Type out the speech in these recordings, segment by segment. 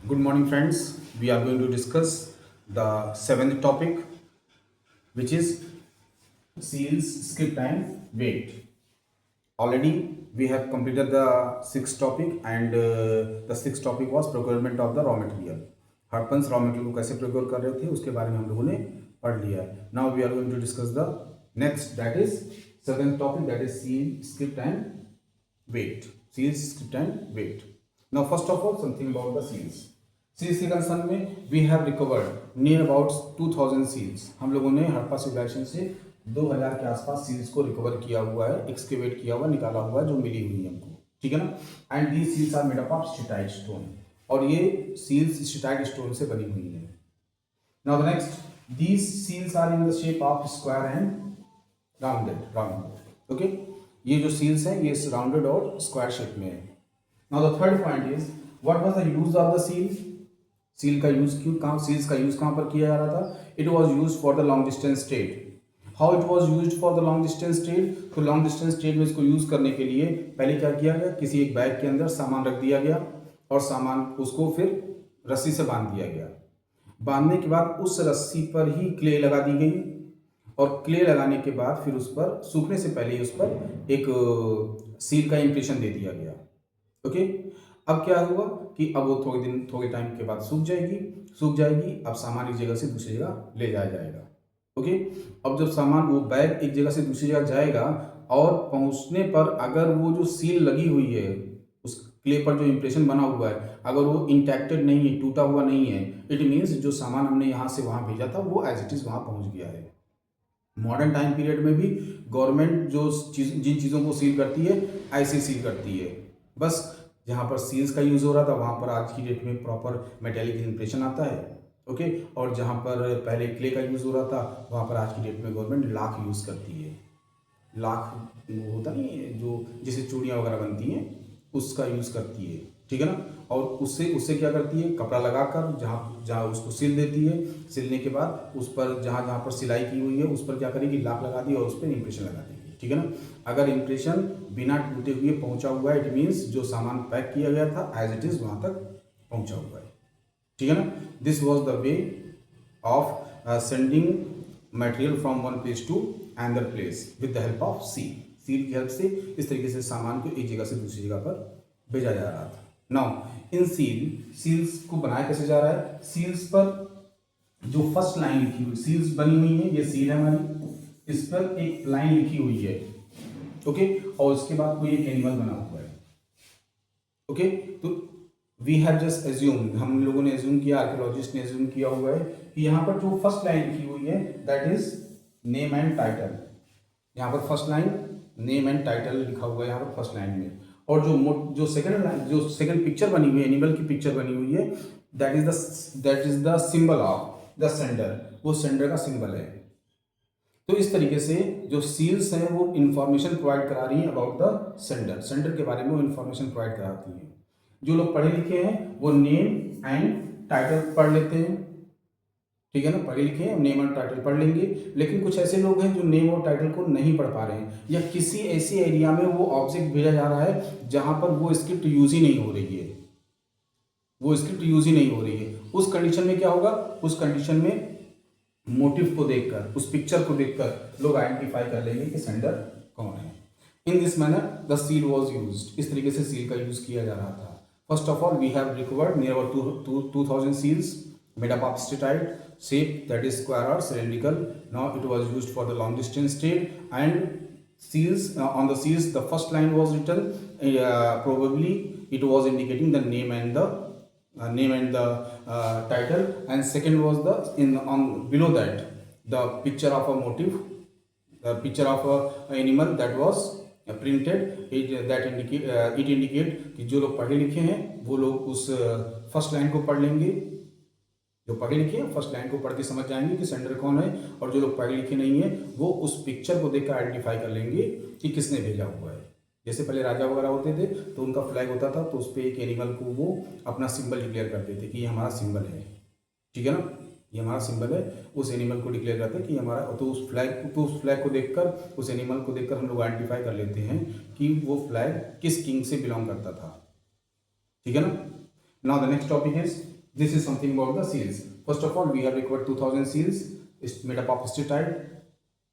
Good morning, friends. We are going to discuss the seventh topic, which is seals, script, and weight. Already, we have completed the sixth topic, and the sixth topic was procurement of the raw material. Harappans raw material को कैसे procure कर रहे थे उसके बारे में हम लोगों ने पढ़ लिया है. Now we are going to discuss the next, that is seventh topic, that is seal, script and weight. Seals, script and weight. Now first of all, something about the seals. Seals के concern में we have recovered near about 2000 seals. हम लोगों ने Harappa civilisation से 2000 के आसपास seals को recover किया हुआ है, एक्सकेवेट किया हुआ, निकाला हुआ है, जो मिली हुई है हमको. ठीक है ना. And these seals are made up of steatite stone, और ये सील्स स्टीटाइट स्टोन से बनी हुई है. Now the next, these seals are in the shape of square and rounded. Okay, ये जो सील्स हैं ये राउंडेड और स्क्वायर शेप में है. Now the third point is what was the use of the seal. Seal का use क्यों, कहाँ सील्स का यूज कहाँ पर किया जा रहा था. It was used for the long distance trade. How it was used for the long distance trade. तो लॉन्ग डिस्टेंस ट्रेड में इसको यूज करने के लिए पहले क्या किया गया, किसी एक बैग के अंदर सामान रख दिया गया और सामान उसको फिर रस्सी से बांध दिया गया. बांधने के बाद उस रस्सी पर ही क्ले लगा दी गई, और क्ले लगाने के बाद फिर उस पर सूखने से पहले उस पर एक सील का इम्प्रेशन दे दिया गया. ओके, अब क्या हुआ कि अब वो थोड़े टाइम के बाद सूख जाएगी. अब सामान एक जगह से दूसरी जगह ले जाया जाएगा. ओके, अब जब सामान वो बैग एक जगह से दूसरी जगह जाएगा और पहुंचने पर अगर वो जो सील लगी हुई है, उस क्ले पर जो इम्प्रेशन बना हुआ है, अगर वो इंटैक्टेड नहीं है, टूटा हुआ नहीं है, इट मीन्स जो सामान हमने यहाँ से वहाँ भेजा था वो एज इट इज़ वहाँ पहुँच गया है. मॉडर्न टाइम पीरियड में भी गवर्नमेंट जो जिन चीज़ों को सील करती है ऐसे सील करती है. बस जहाँ पर सील्स का यूज़ हो रहा था वहाँ पर आज की डेट में प्रॉपर मेटेलिक इम्प्रेशन आता है. ओके, और जहाँ पर पहले क्ले का यूज़ हो रहा था वहाँ पर आज की डेट में गवर्नमेंट लाख यूज़ करती है. लाख वो होता नहीं है जो जिससे चूड़ियाँ वगैरह बनती हैं, उसका यूज़ करती है. ठीक है ना. और उससे उससे क्या करती है, कपड़ा लगाकर जहाँ जहाँ उसको सिल देती है. सिलने के बाद उस पर जहाँ जहाँ पर सिलाई की हुई है उस पर क्या करेगी, लाख लगा दी और उस पर इम्प्रेशन लगा देगी. ठीक है ना. अगर इम्प्रेशन बिना टूटे हुए पहुँचा हुआ है, इट मीन्स जो सामान पैक किया गया था एज इट इज़ वहाँ तक पहुँचा हुआ है. ठीक है ना. This was the way of sending material from one place to another place with the help of seal. Seal की हेल्प से इस तरीके से सामान को एक जगह से दूसरी जगह पर भेजा जा रहा था. नाउ इन सील्स को बनाया कैसे जा रहा है. सील्स पर जो फर्स्ट लाइन लिखी हुई, सील्स बनी हुई है, ये सील है हमारी, इस पर एक लाइन लिखी हुई है. ओके, और उसके बाद कोई एक एनिमल बना हुआ है. ओके, तो वी हैव जस्ट एज्यूम, हम लोगों ने एज्यूम किया, आर्कियोलॉजिस्ट ने एज्यूम किया हुआ है कि यहाँ पर जो फर्स्ट लाइन लिखी हुई है that is name and title. यहाँ पर first line name and title लिखा हुआ है यहाँ पर फर्स्ट लाइन में. और जो सेकंड पिक्चर बनी हुई है, एनिमल की पिक्चर बनी हुई है, that is the symbol of the sender. वो सेंडर का सिंबल है. तो इस तरीके से जो सील्स हैं वो इंफॉर्मेशन प्रोवाइड करा रही हैं अबाउट द सेंडर के बारे में वो इंफॉर्मेशन प्रोवाइड कराती हैं. जो लोग पढ़े लिखे हैं वो नेम एंड टाइटल पढ़ लेते हैं. ठीक है ना, पढ़े लिखे हैं, नेम और टाइटल पढ़ लेंगे. लेकिन कुछ ऐसे लोग हैं जो नेम और टाइटल को नहीं पढ़ पा रहे हैं, या किसी ऐसी एरिया में वो ऑब्जेक्ट भेजा जा रहा है जहां पर वो स्क्रिप्ट यूज ही नहीं हो रही है. उस कंडीशन में क्या होगा, उस कंडीशन में मोटिव को देखकर, उस पिक्चर को देखकर लोग आइडेंटिफाई कर लेंगे कि सेंडर कौन है. In this manner the seal was used. इस तरीके से सील का यूज किया जा रहा था. First of all we have recovered near about 2000 seals made up of steatite shape, that is square or cylindrical. Now it was used for the long distance trade. And seals, on the seals the first line was written, probably it was indicating the name and the title, and second was the on below that the picture of a motif, the picture of a animal that was printed. It indicate कि जो लोग पढ़े लिखे हैं वो लोग उस first line को पढ़ लेंगे. जो पढ़े लिखे हैं फर्स्ट लाइन को पढ़ के समझ जाएंगे कि सेंडर कौन है, और जो लोग पढ़े लिखे नहीं है वो उस पिक्चर को देखकर आइडेंटिफाई कर लेंगे कि किसने भेजा हुआ है. जैसे पहले राजा वगैरह होते थे तो उनका फ्लैग होता था, तो उस पर एक एनिमल को वो अपना सिंबल डिक्लेयर करते थे कि ये हमारा सिंबल है. ठीक है ना, ये हमारा सिंबल है. उस एनिमल को डिक्लेयर करते हैं कि हमारा, तो उस फ्लैग को देखकर, उस एनिमल को देखकर हम लोग आइडेंटिफाई कर लेते हैं कि वो फ्लैग किस किंग से बिलोंग करता था. ठीक है ना. Now the next topic is, this is something about the seals. First of all, we have recovered 2000 seals. It's made up of steatite,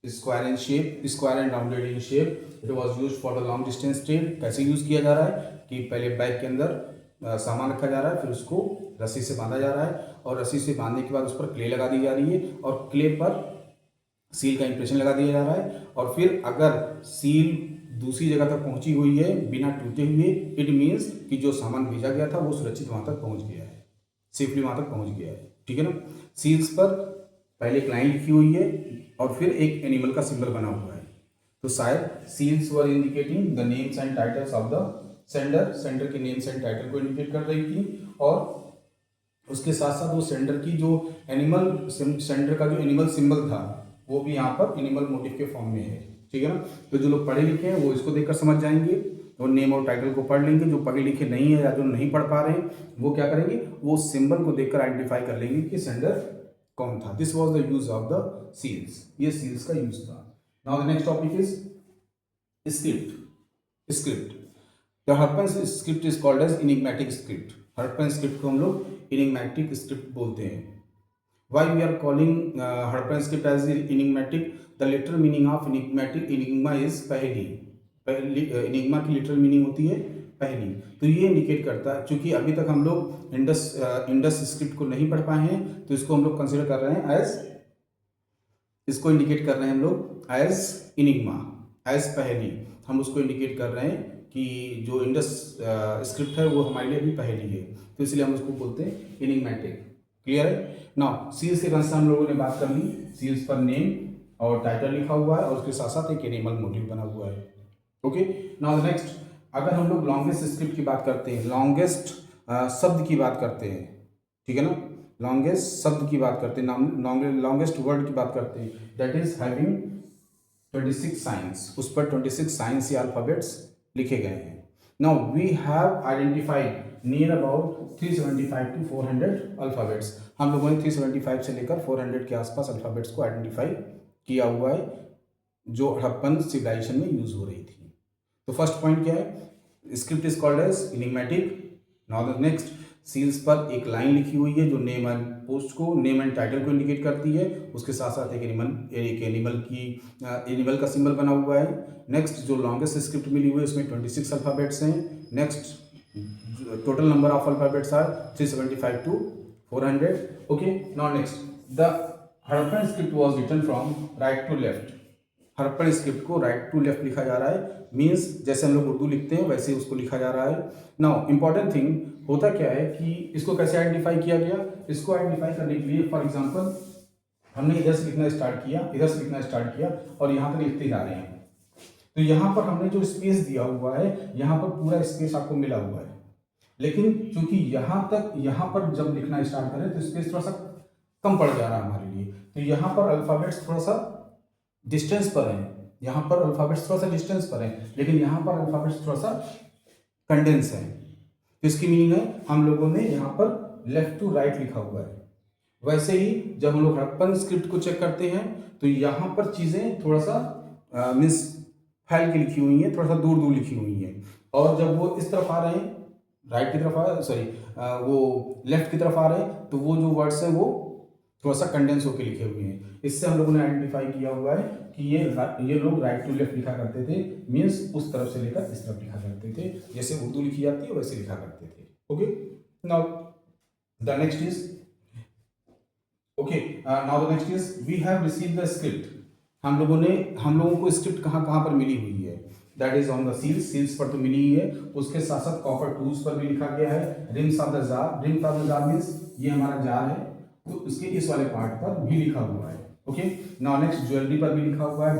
square in shape, square and rounded in shape. It was used for the long distance trade. कैसे use किया जा रहा है कि पहले bag के अंदर सामान रखा जा रहा है, फिर उसको रस्सी से बांधा जा रहा है, और रस्सी से बांधने के बाद उस पर क्ले लगा दी जा रही है, और क्ले पर सील का इंप्रेशन लगा दिया जा रहा है, और फिर अगर सील दूसरी जगह तक पहुंची हुई है बिना टूटे हुए, इट मीन्स कि जो सामान भेजा गया था वो सुरक्षित वहां तक पहुंच गया है, सेफली वहां तक पहुंच गया है, ठीक है ना। सील्स पर पहले एक लाइन लिखी हुई है और फिर एक एनिमल का सिंबल बना हुआ है, तो शायद seals were indicating the names and titles of the sender, sender के नेम्स एंड टाइटल को इंडिकेट कर रही थी, और उसके साथ साथ वो सेंडर की जो एनिमल, सेंडर का जो एनिमल सिंबल था वो भी यहाँ पर एनिमल मोटिव के फॉर्म में है, ठीक है ना। तो जो लोग पढ़े लिखे हैं वो इसको देखकर समझ जाएंगे और नेम और टाइटल को पढ़ लेंगे। जो पढ़े लिखे नहीं है या जो नहीं पढ़ पा रहे हैं वो क्या करेंगे, वो सिंबल को देखकर आइडेंटिफाई कर लेंगे कि सेंडर कौन था। This was the use of the seals, ये सील्स का यूज था। Now the next topic is script. Script, the Harappan script is called as enigmatic script. Harappan script को हम लोग इनिग्मेटिक स्क्रिप्ट बोलते हैं। Why we are calling Harappan script as enigmatic? The literal meaning of enigma is पहेली। enigma की literal meaning होती है पहेली। तो ये इंडिकेट करता है, क्योंकि अभी तक हम लोग इंडस स्क्रिप्ट को नहीं पढ़ पाए हैं, तो इसको हम लोग कंसिडर कर रहे हैं एज, इसको इंडिकेट कर रहे हैं हम लोग एज इनिग्मा, एज पहेली। हम उसको इंडिकेट कर रहे हैं कि जो इंडस स्क्रिप्ट है वो हमारे लिए अभी पहेली है, तो इसलिए हम उसको बोलते हैं इनिग्मेटिक। क्लियर है। नाउ सील्स के कंसर्न हम लोगों ने बात कर ली। सील्स पर नेम और टाइटल लिखा हुआ है और उसके साथ साथ एक एनिमल मोटिव बना हुआ है। ओके, नाउ नेक्स्ट, अगर हम लोग लॉन्गेस्ट स्क्रिप्ट की बात करते हैं, लॉन्गेस्ट शब्द की बात करते हैं, ठीक है ना, लॉन्गेस्ट शब्द की बात करते हैं, लॉन्गेस्ट वर्ड की बात करते हैं, दैट इज हैविंग 26 साइंस। उस पर 26 साइंस या अल्फाबेट्स लिखे गए हैं। Now we have identified near about 375 to 400 alphabets. हम लोगों ने 375 से लेकर 400 के आसपास अल्फ़ाबेट्स को आइडेंटिफाई किया हुआ है जो हड़प्पन सिविलाइजेशन में यूज हो रही थी। तो फर्स्ट पॉइंट क्या है, script is called as enigmatic. Now the next, seals पर एक लाइन लिखी हुई है जो नेम एंड पोस्ट को, नेम एंड टाइटल को इंडिकेट करती है, उसके साथ साथ एक एनिमल का सिंबल बना हुआ है। नेक्स्ट, जो लॉन्गेस्ट स्क्रिप्ट मिली हुई है उसमें 26 अल्फ़ाबेट्स हैं। Next, total number of alphabets are 375 to 400. Okay, now next, the Harappan script was written from right to left. Harappan script को राइट टू लेफ्ट लिखा जा रहा है, मीन्स जैसे हम लोग उर्दू लिखते हैं वैसे उसको लिखा जा रहा है। नाउ इंपॉर्टेंट थिंग होता क्या है कि इसको कैसे आइडेंटिफाई किया गया, इसको आइडेंटिफाई करने के लिए फॉर एग्जांपल हमने इधर से लिखना स्टार्ट किया, इधर से लिखना स्टार्ट किया और यहाँ तक लिखते जा रहे हैं, तो यहाँ पर हमने जो स्पेस दिया हुआ है यहाँ पर पूरा स्पेस आपको मिला हुआ है, लेकिन चूंकि यहाँ पर जब लिखना स्टार्ट करें तो स्पेस थोड़ा सा कम पड़ जा रहा है हमारे लिए, तो यहाँ पर अल्फ़ाबेट्स थोड़ा सा डिस्टेंस पर हैं, यहाँ पर अल्फ़ाबेट्स थोड़ा सा डिस्टेंस पर हैं, लेकिन यहाँ पर अल्फ़ाबेट्स थोड़ा सा कंडेंस है। तो इसकी मीनिंग है हम लोगों ने यहाँ पर लेफ्ट टू राइट लिखा हुआ है। वैसे ही जब हम लोग हड़प्पन स्क्रिप्ट को चेक करते हैं तो यहाँ पर चीज़ें थोड़ा सा मीन्स फैल के लिखी हुई हैं, थोड़ा सा दूर दूर लिखी हुई हैं, और जब वो इस तरफ आ रहे हैं, राइट की तरफ आ रहे, सॉरी वो लेफ्ट की तरफ आ रहे हैं, तो वो जो वर्ड्स हैं वो थोड़ा सा कंडेंस होकर लिखे हुए हैं। इससे हम लोगों ने आइडेंटिफाई किया हुआ है कि ये लोग राइट टू लेफ्ट लिखा करते थे, मीन्स उस तरफ से लेकर इस तरफ लिखा करते थे, जैसे उर्दू लिखी जाती है वैसे लिखा करते थे। Okay, now the next is we have received the script. हम लोगों को स्क्रिप्ट कहाँ पर मिली हुई है, that is on the seals. Seals पर तो मिली ही है, उसके साथ साथ कॉपर टूल्स पर भी लिखा गया है। RIMS of the jar, RIMS of the jar means ये हमारा जार है, तो उसके इस वाले पार्ट पर भी लिखा हुआ है। ओके, नाउ नेक्स्ट, ज्वेलरी पर भी लिखा हुआ है,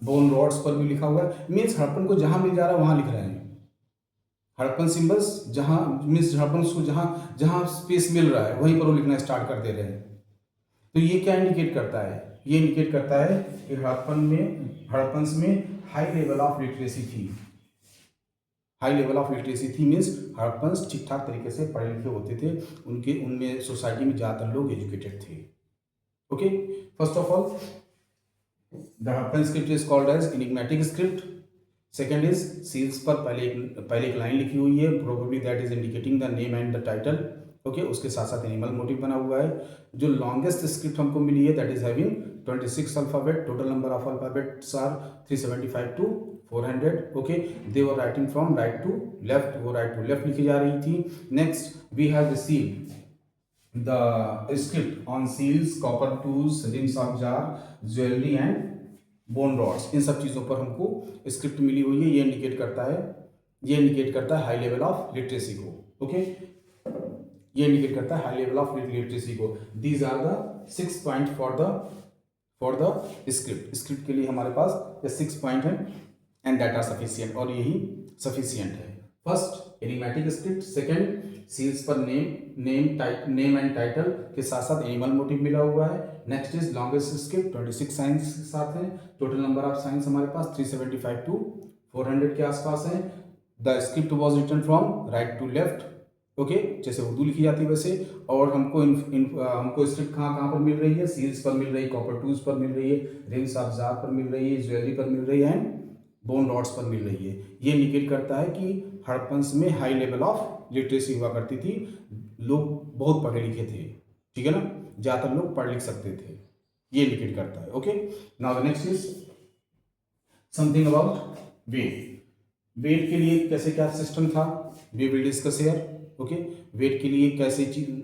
बोन रॉड्स पर भी लिखा हुआ है, मीन्स हड़प्पन को जहां मिल जा रहा है वहां लिख रहे हैं। हड़प्पन सिंबल्स जहां मीन्स हड़प्पन को जहां स्पेस मिल रहा है वहीं पर वो लिखना स्टार्ट कर दे रहे हैं। तो ये क्या इंडिकेट करता है, ये इंडिकेट करता है कि हड़प्पन में हाई लेवल ऑफ लिटरेसी थी। हाई लेवल ऑफ लिटरेसी थी मीन्स हड़प्पन्स ठीक ठाक तरीके से पढ़े लिखे होते थे, उनमें सोसाइटी में ज़्यादातर लोग एजुकेटेड थे। Okay, first of all the Harappan script is called as enigmatic script. Second is seals पर पहले एक लाइन लिखी हुई है, probably that is indicating the name and the title. Okay, उसके साथ साथ एनिमल मोटिव बना हुआ है। जो लॉन्गेस्ट स्क्रिप्ट हमको मिली है that is having 26 alphabet, total number of alphabets are 375 to 400। Okay, they were writing from right to left, वो राइट टू लेफ्ट लिखी जा रही थी। Next we have received the script on seals, copper tools, rings of jar, jewellery and bone rods. इन सब चीज़ों पर हमको स्क्रिप्ट मिली हुई है। ये इंडिकेट करता है हाई लेवल ऑफ लिटरेसी को। ओके, ये इंडिकेट करता है हाई लेवल ऑफ लिटरेसी को। These are the 6 point for the script के लिए हमारे पास ये 6 पॉइंट है एंड दैट आर सफिशियंट, और यही सफिशियंट है। First animatic script, second seals पर नेम एंड टाइटल के साथ साथ एनिमल मोटिव मिला हुआ है। Next is longest script 26 science के साथ है। टोटल नंबर ऑफ साइंस हमारे पास 375 टू 400 के आसपास है। The script was written from right to left, okay, जैसे उर्दू लिखी जाती है वैसे। और हमको हमको स्क्रिप्ट कहाँ पर मिल रही है? सील्स पर मिल रही है, कॉपर टूल्स पर मिल रही है, रिंग्स ऑफ जार पर मिल रही है, ज्वेलरी पर मिल रही है एंड बोन रॉड्स पर मिल रही है। ये इंडिकेट करता है कि हड़प्पन में हाई लेवल ऑफ लिटरेसी हुआ करती थी, लोग बहुत पढ़े लिखे थे, ठीक है ना, ज़्यादातर लोग पढ़ लिख सकते थे, ये इंडिकेट करता है। Okay, now the next is something about weight. Weight के लिए कैसे क्या सिस्टम था, we will discuss here. Okay, weight के लिए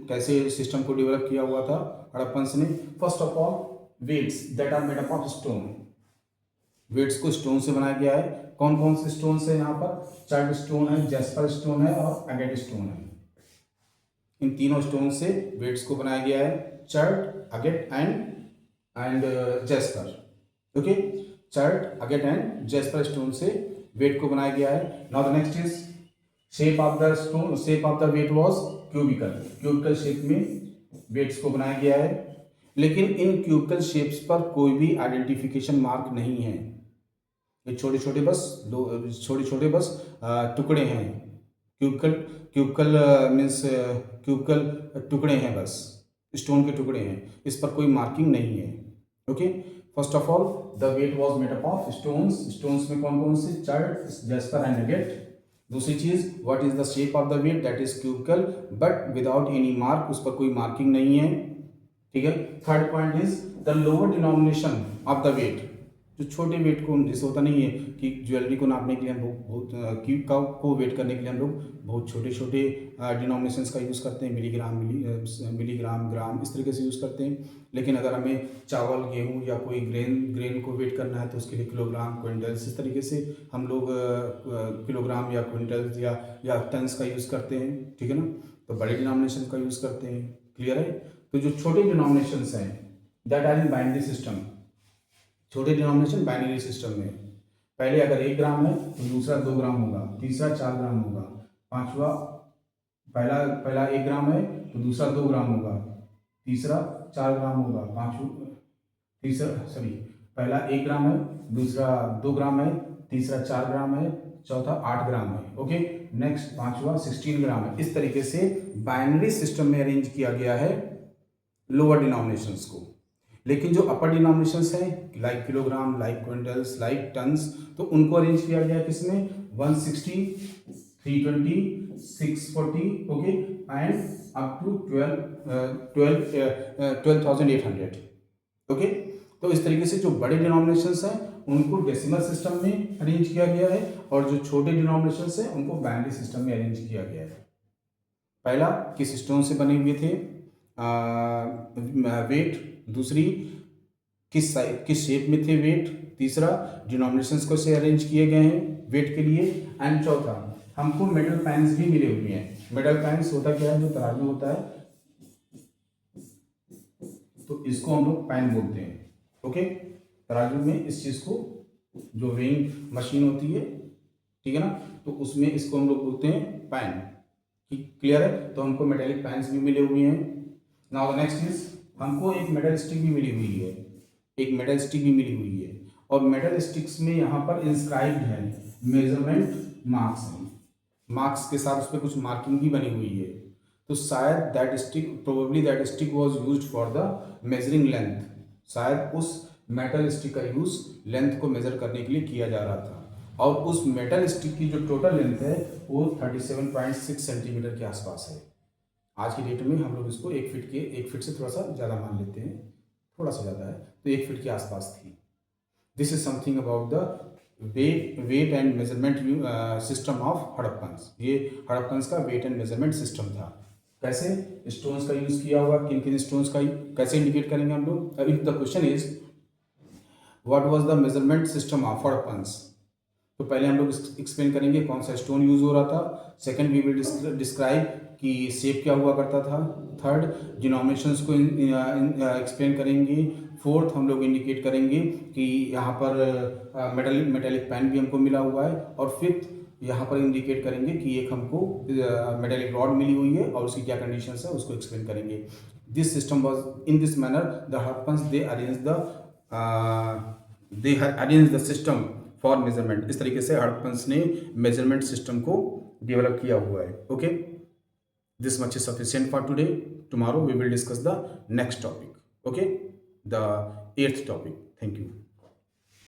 कैसे सिस्टम को डेवलप किया हुआ था हड़प्पन ने। First of all weights that are made up of stone, weights को स्टोन से बनाया गया है। कौन कौन से स्टोन से? यहाँ पर चर्ड स्टोन है, जैस्पर स्टोन है और अगेट स्टोन है। इन तीनों स्टोन से वेट्स को बनाया गया है, chert, agate and jasper. Okay, chert, agate and jasper stone से वेट को बनाया गया है। Now the next is shape of the stone, shape of the weight was cubical shape में वेट्स को बनाया गया है। लेकिन इन क्यूबिकल शेप्स पर कोई भी आइडेंटिफिकेशन मार्क नहीं है, ये छोटे छोटे बस टुकड़े हैं। क्यूबिकल मीन्स क्यूबिकल टुकड़े हैं, बस स्टोन के टुकड़े हैं, इस पर कोई मार्किंग नहीं है। Okay, first of all the weight was made up of stones में कौन कौन से? Chert, jasper and agate. दूसरी चीज, what is the shape of the weight? That is cubical but without any mark, उस पर कोई मार्किंग नहीं है, ठीक है। Third point is the lower denomination of the weight, जो छोटे वेट को, जैसे होता नहीं है कि ज्वेलरी को नापने के लिए हम बहुत को वेट करने के लिए हम लोग बहुत छोटे छोटे डिनोमिनेशंस का यूज़ करते हैं, मिलीग्राम, ग्राम, इस तरीके से यूज़ करते हैं। लेकिन अगर हमें चावल, गेहूँ या कोई ग्रेन को वेट करना है तो उसके लिए किलोग्राम, क्विंटल्स, इस तरीके से हम लोग किलोग्राम या क्विंटल्स या टन्स का यूज़ करते हैं, ठीक है ना। तो बड़े डिनोमिनेशन का यूज़ करते हैं, क्लियर है। तो जो छोटे डिनोमिनेशंस हैं that are in binary system, छोटे डिनोमिनेशन बाइनरी सिस्टम में पहले अगर 1 ग्राम है तो दूसरा 2 ग्राम होगा, तीसरा 4 ग्राम होगा, पांचवा पहला 1 ग्राम है तो दूसरा 2 ग्राम होगा, तीसरा 4 ग्राम होगा, पहला 1 ग्राम है, दूसरा 2 ग्राम है, तीसरा 4 ग्राम है, चौथा 8 ग्राम है। ओके, नेक्स्ट पांचवा 16 ग्राम है। इस तरीके से बाइनरी सिस्टम में अरेंज किया गया है लोअर डिनोमिनेशंस को। लेकिन जो अपर डिनोमिनेशंस हैं like kilogram, like quintals, like tons, तो उनको अरेंज किया गया किसमें? 160, 320, 640, okay, and up to 12,800। Okay, तो इस तरीके से जो बड़े डिनोमिनेशंस हैं उनको डेसिमल सिस्टम में अरेंज किया गया है और जो छोटे डिनोमिनेशंस हैं उनको बाइनरी सिस्टम में अरेंज किया गया है। पहला किस स्टोन से बने हुए थे वेट, दूसरी किस शेप में थे वेट, तीसरा डिनोमिनेशंस को से अरेंज किए गए हैं वेट के लिए, एंड चौथा हमको मेटल पैन्स भी मिले हुए हैं। मेटल पैन्स होता क्या है? जो तराजू होता है तो इसको हम लोग पैन बोलते हैं। ओके, तराजू में इस चीज को, जो वेइंग मशीन होती है, ठीक है ना, तो उसमें इसको हम लोग बोलते हैं पैन। क्लियर है? तो हमको मेटेलिक पैन्स भी मिले हुए हैं। नाउ द नेक्स्ट इज हमको एक मेटल स्टिक भी मिली हुई है, और मेटल स्टिक्स में यहाँ पर इंस्क्राइब्ड है मेजरमेंट मार्क्स हैं, मार्क्स के साथ उस पर कुछ मार्किंग भी बनी हुई है। तो शायद that stick was used for the measuring length, शायद उस मेटल स्टिक का यूज लेंथ को मेजर करने के लिए किया जा रहा था। और उस मेटल स्टिक की जो टोटल लेंथ है वो 37.6 सेंटीमीटर के आसपास है। आज की डेट में हम लोग इसको 1 फीट से थोड़ा सा ज़्यादा मान लेते हैं, थोड़ा सा ज़्यादा है, तो 1 फीट के आसपास थी। This is something about the weight and measurement system of Harappans. ये हड़प्पन्स का वेट एंड मेजरमेंट सिस्टम था। कैसे स्टोन्स का यूज किया हुआ, किन किन स्टोन्स का कैसे इंडिकेट करेंगे हम लोग। If the question is what was the measurement system of Harappans, तो पहले हम लोग एक्सप्लेन करेंगे कौन सा स्टोन यूज हो रहा था। सेकंड वी विल डिस्क्राइब कि शेप क्या हुआ करता था। थर्ड डिनोमिनेशंस को एक्सप्लेन करेंगे। फोर्थ हम लोग इंडिकेट करेंगे कि यहाँ पर मेटेलिक पेन भी हमको मिला हुआ है। और फिफ्थ यहाँ पर इंडिकेट करेंगे कि एक हमको मेटेलिक रॉड मिली हुई है और उसकी क्या कंडीशंस है उसको एक्सप्लेन करेंगे। This system was in this manner the Harappans they arrange the system for measurement. इस तरीके से हड़प्पन्स ने मेजरमेंट सिस्टम को डेवलप किया हुआ है। Okay, this much is sufficient for today. Tomorrow we will discuss the next topic. Okay, the 8th topic. Thank you.